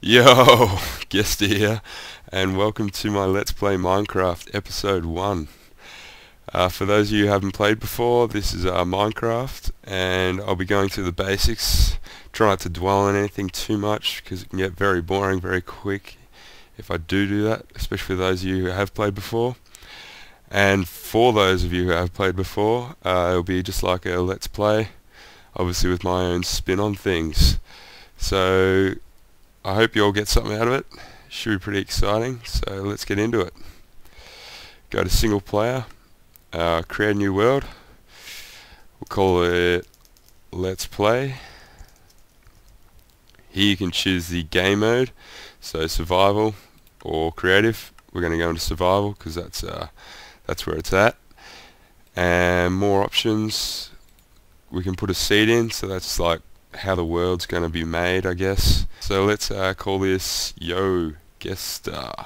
Yo, Guester here, and welcome to my Let's Play Minecraft Episode 1. For those of you who haven't played before, this is Minecraft, and I'll be going through the basics. Try not to dwell on anything too much, because it can get very boring very quick if I do that, especially for those of you who have played before. And for those of you who have played before, it'll be just like a Let's Play, obviously with my own spin on things. So I hope you all get something out of it. Should be pretty exciting, so let's get into it. Go to single player, create a new world. We'll call it Let's Play. Here you can choose the game mode, so survival or creative. We're going to go into survival because that's where it's at. And more options. We can put a seed in, so that's like how the world's going to be made, I guess. So let's call this iamgester.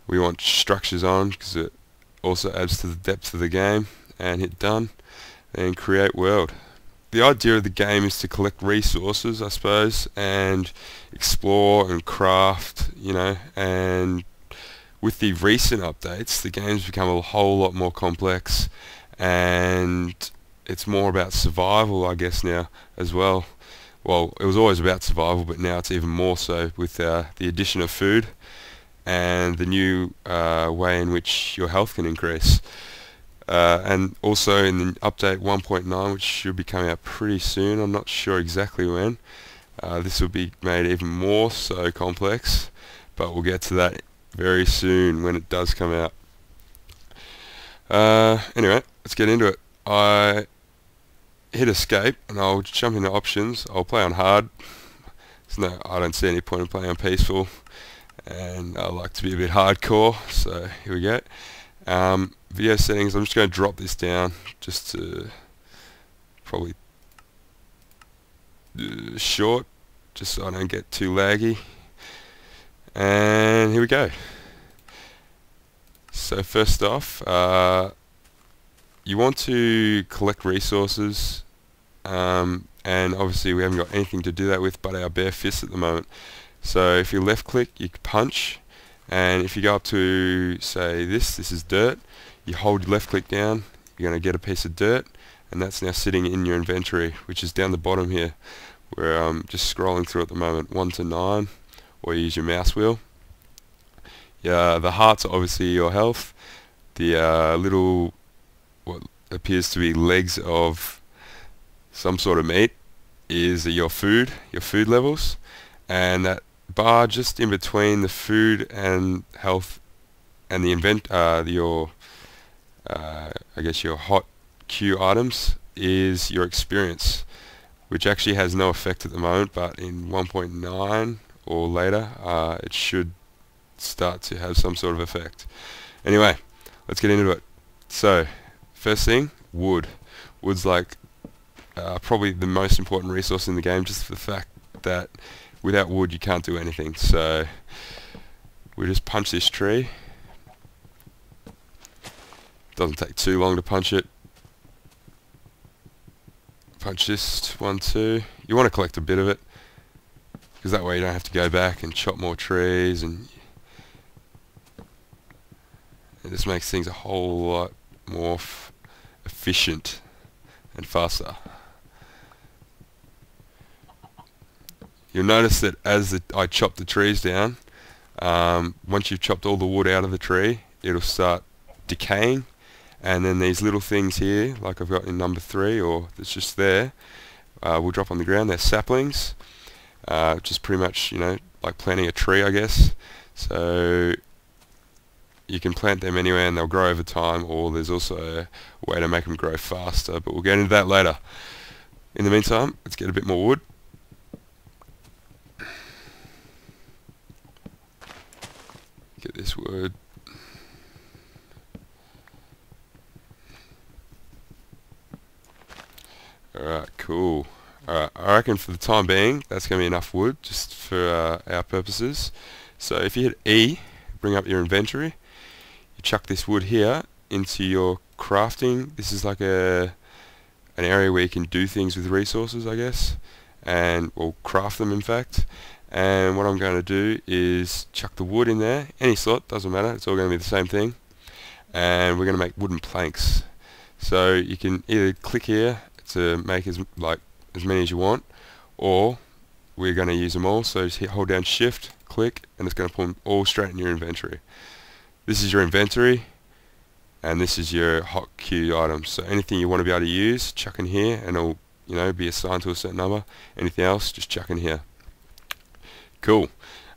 We want structures on because it also adds to the depth of the game. And hit done and create world. The idea of the game is to collect resources, I suppose, and explore and craft, and with the recent updates the game's become a whole lot more complex, and it's more about survival, I guess, now as well. Well, it was always about survival, but now it's even more so with the addition of food and the new way in which your health can increase. And also in the update 1.9, which should be coming out pretty soon, I'm not sure exactly when, this will be made even more so complex, but we'll get to that very soon when it does come out. Anyway, let's get into it. I hit escape and I'll jump into options. I'll play on hard. I don't see any point in playing on peaceful, and I like to be a bit hardcore, so here we go. Video settings, I'm just going to drop this down just to probably short, just so I don't get too laggy. And here we go. So first off, you want to collect resources, and obviously we haven't got anything to do that with but our bare fists at the moment. So if you left click, you can punch, and if you go up to, say, this is dirt, you hold your left click down, you're going to get a piece of dirt, and that's now sitting in your inventory, which is down the bottom here, where I'm just scrolling through at the moment, 1 to 9, or you use your mouse wheel. Yeah, the hearts are obviously your health. The little, what appears to be legs of some sort of meat, is your food levels, and that bar just in between the food and health and the I guess your hot queue items is your experience, which actually has no effect at the moment, but in 1.9 or later it should start to have some sort of effect. Anyway, let's get into it. So first thing, wood. Wood's like probably the most important resource in the game, just for the fact that without wood you can't do anything. So we just punch this tree. Doesn't take too long to punch it. Punch this, 1, 2. You want to collect a bit of it, because that way you don't have to go back and chop more trees, and it just makes things a whole lot more efficient and faster. You'll notice that as I chop the trees down, once you've chopped all the wood out of the tree, it'll start decaying, and then these little things here, like I've got in number 3, or that's just there, will drop on the ground. They're saplings, which is pretty much, like planting a tree, I guess. So you can plant them anywhere and they'll grow over time, or there's also a way to make them grow faster, but we'll get into that later. In the meantime, let's get a bit more wood. Get this wood. Alright, cool. Alright, I reckon for the time being that's going to be enough wood just for our purposes. So if you hit E, bring up your inventory, you chuck this wood here into your crafting. This is like an area where you can do things with resources, I guess, and or craft them in fact. And what I'm going to do is chuck the wood in there, any slot, doesn't matter, it's all going to be the same thing. And we're going to make wooden planks. So you can either click here to make as many as you want, or we're going to use them all. So just hold down shift, click, and it's going to put them all straight in your inventory. This is your inventory, and this is your hot queue items. So anything you want to be able to use, chuck in here, and it'll be assigned to a certain number. Anything else, just chuck in here. Cool.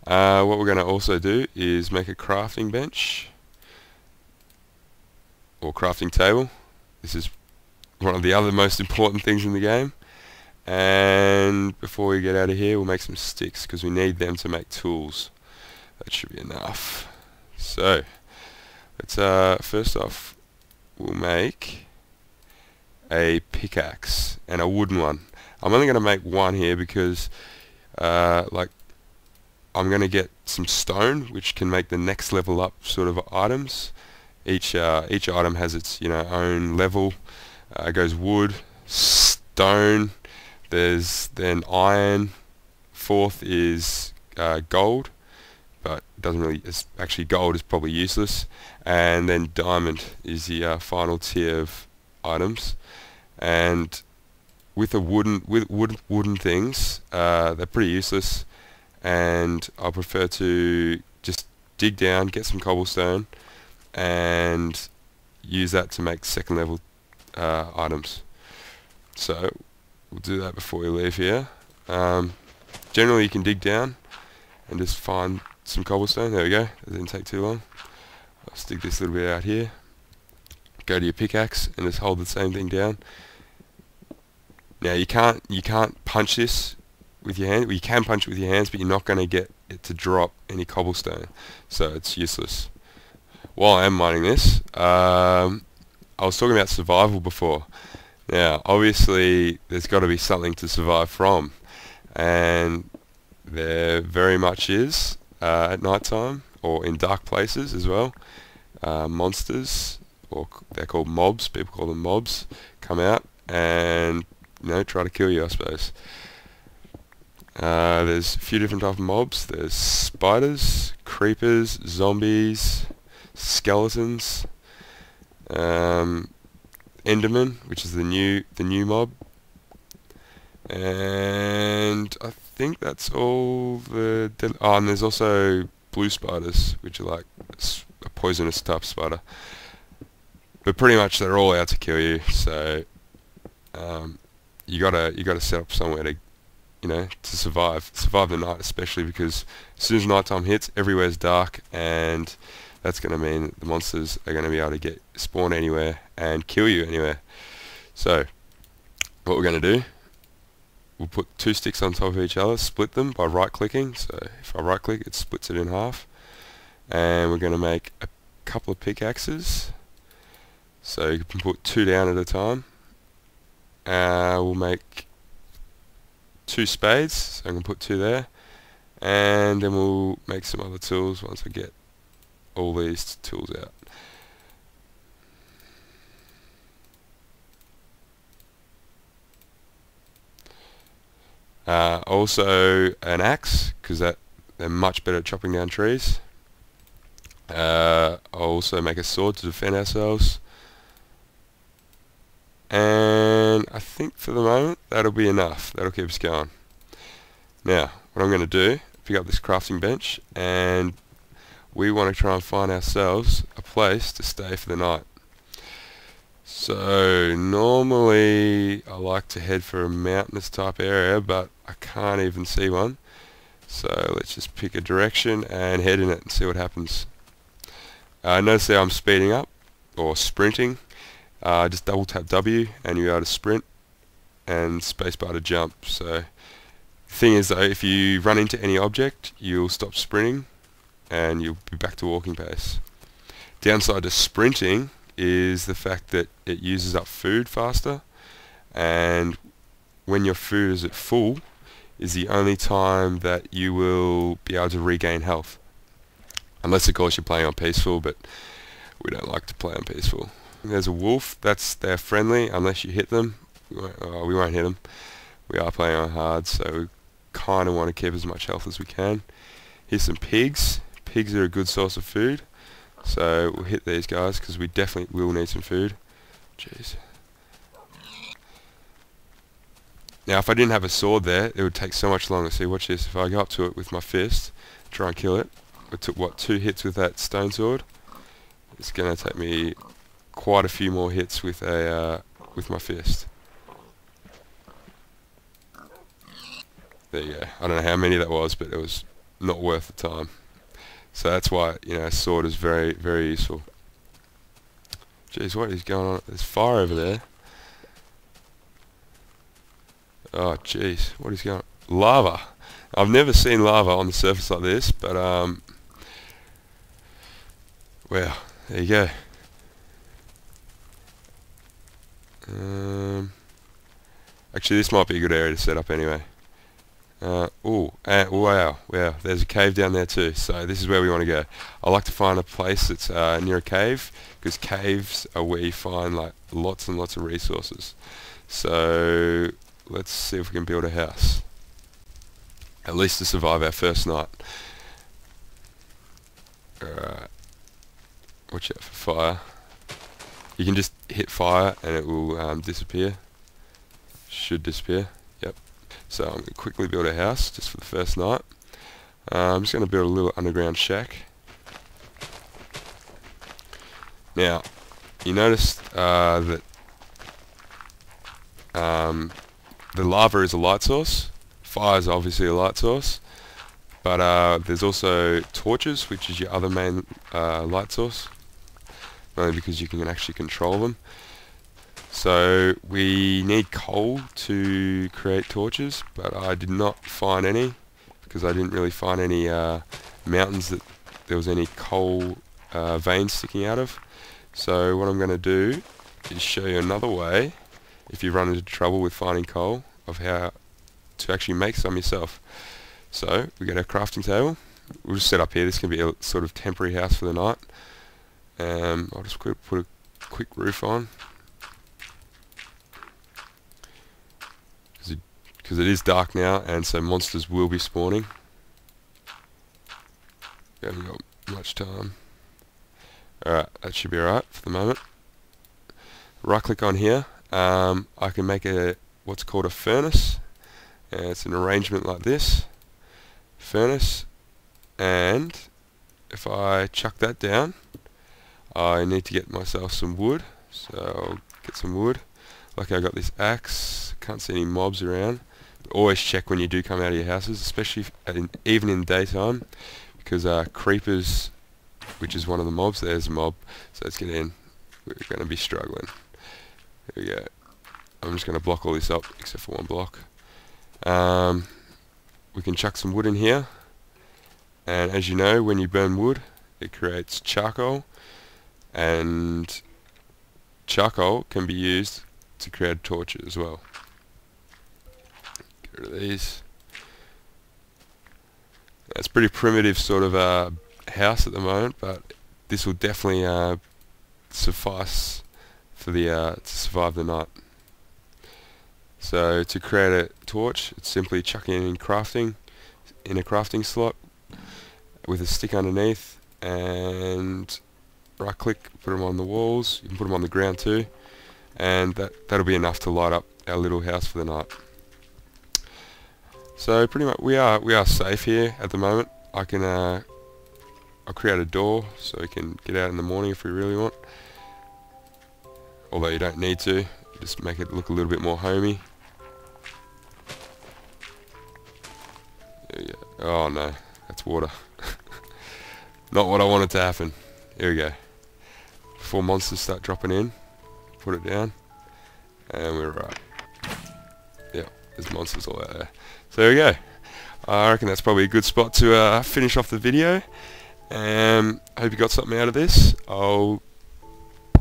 What we're going to also do is make a crafting bench or crafting table. This is one of the other most important things in the game. And before we get out of here, we'll make some sticks because we need them to make tools. That should be enough. So let's first off, we'll make a pickaxe and a wooden one. I'm only going to make one here because I'm going to get some stone, which can make the next level up sort of items. Each item has its own level. It goes wood, stone. There's then iron. Fourth is gold, but it doesn't really. It's actually gold is probably useless. And then diamond is the final tier of items. And with wooden things, they're pretty useless. And I prefer to just dig down, get some cobblestone, and use that to make second level items. So we'll do that before we leave here. Generally you can dig down and just find some cobblestone. There we go. It didn't take too long. I'll stick this little bit out here. Go to your pickaxe and just hold the same thing down. Now you can't punch this with your hand. Well, you can punch it with your hands, but you're not going to get it to drop any cobblestone, so it's useless. While I am mining this, I was talking about survival before. Now obviously there's got to be something to survive from, and there very much is at night time or in dark places as well. Monsters, or they're called mobs, people call them mobs, come out and try to kill you, I suppose. There's a few different types of mobs. There's spiders, creepers, zombies, skeletons, Enderman, which is the new mob, and I think that's all the. And there's also blue spiders, which are like a poisonous type spider. But pretty much they're all out to kill you. So you gotta set up somewhere to to survive the night, especially because as soon as nighttime hits, everywhere's dark, and that's going to mean that the monsters are going to be able to spawn anywhere and kill you anywhere. So what we're going to do, we'll put two sticks on top of each other, split them by right clicking. So if I right click, it splits it in half, and we're going to make a couple of pickaxes. So you can put two down at a time. We'll make two spades, so I can put two there, and then we'll make some other tools once I get all these tools out. Also an axe, because they're much better at chopping down trees. I'll also make a sword to defend ourselves, and I think for the moment that'll be enough. That'll keep us going. Now what I'm going to do, pick up this crafting bench, and we want to try and find ourselves a place to stay for the night. So normally I like to head for a mountainous type area, but I can't even see one. So let's just pick a direction and head in it and see what happens. Notice how I'm speeding up or sprinting. Just double tap W and you're able to sprint, and spacebar to jump. So the thing is though, if you run into any object, you'll stop sprinting and you'll be back to walking pace. Downside to sprinting is the fact that it uses up food faster, and when your food is at full is the only time that you will be able to regain health. Unless of course you're playing on peaceful, but we don't like to play on peaceful. There's a wolf, they're friendly unless you hit them. We won't hit them. We are playing on hard, so we kind of want to keep as much health as we can. Here's some pigs. Pigs are a good source of food, so we'll hit these guys because we definitely will need some food. Jeez. Now if I didn't have a sword there, it would take so much longer. See, watch this. If I go up to it with my fist, try and kill it, it took what, 2 hits with that stone sword. It's going to take me quite a few more hits with my fist. There you go. I don't know how many that was, but it was not worth the time. So that's why, you know, a sword is very, very useful. Jeez, what is going on? There's fire over there. Oh, jeez, what is going on? Lava. I've never seen lava on the surface like this, but well, there you go. Actually, this might be a good area to set up anyway. Wow, there's a cave down there too, so this is where we want to go. I like to find a place that's near a cave, because caves are where you find like lots and lots of resources. So let's see if we can build a house, at least to survive our first night. Alright, watch out for fire. You can just hit fire and it will disappear. Should disappear. Yep. So I'm going to quickly build a house just for the first night. I'm just going to build a little underground shack. Now, you noticed that the lava is a light source. Fire is obviously a light source. But there's also torches, which is your other main light source. Only because you can actually control them. So we need coal to create torches, but I did not find any because I didn't really find any mountains that there was any coal veins sticking out of. So what I'm going to do is show you another way, if you run into trouble with finding coal, of how to actually make some yourself. So we get our crafting table. We'll just set up here. This can be a sort of temporary house for the night. I'll just put a quick roof on, because it is dark now, and so monsters will be spawning. We haven't got much time. Alright, that should be alright for the moment. Right click on here. I can make what's called a furnace. It's an arrangement like this. Furnace, and if I chuck that down, I need to get myself some wood, so I'll get some wood. Lucky I got this axe. Can't see any mobs around. But always check when you do come out of your houses, especially even in daytime, because creepers, which is one of the mobs, there's a mob, so let's get in. We're going to be struggling. There we go. I'm just going to block all this up, except for one block. We can chuck some wood in here, and as you know, when you burn wood, it creates charcoal, and charcoal can be used to create a torch as well. Get rid of these. It's pretty primitive sort of house at the moment, but this will definitely suffice for the to survive the night. So to create a torch, it's simply chucking it in a crafting slot with a stick underneath, and right click, put them on the walls. You can put them on the ground too, and that'll be enough to light up our little house for the night. So pretty much we are safe here at the moment. I'll create a door so we can get out in the morning if we really want. Although you don't need to, just make it look a little bit more homey. There we go. Oh no, that's water. Not what I wanted to happen. Here we go. Before monsters start dropping in, put it down, and we're right. Yep, there's monsters all out there. So there we go. I reckon that's probably a good spot to finish off the video. I hope you got something out of this. I'll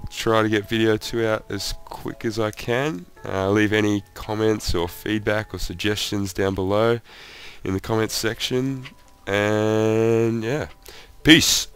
try to get video 2 out as quick as I can. Leave any comments or feedback or suggestions down below in the comments section. And yeah, peace.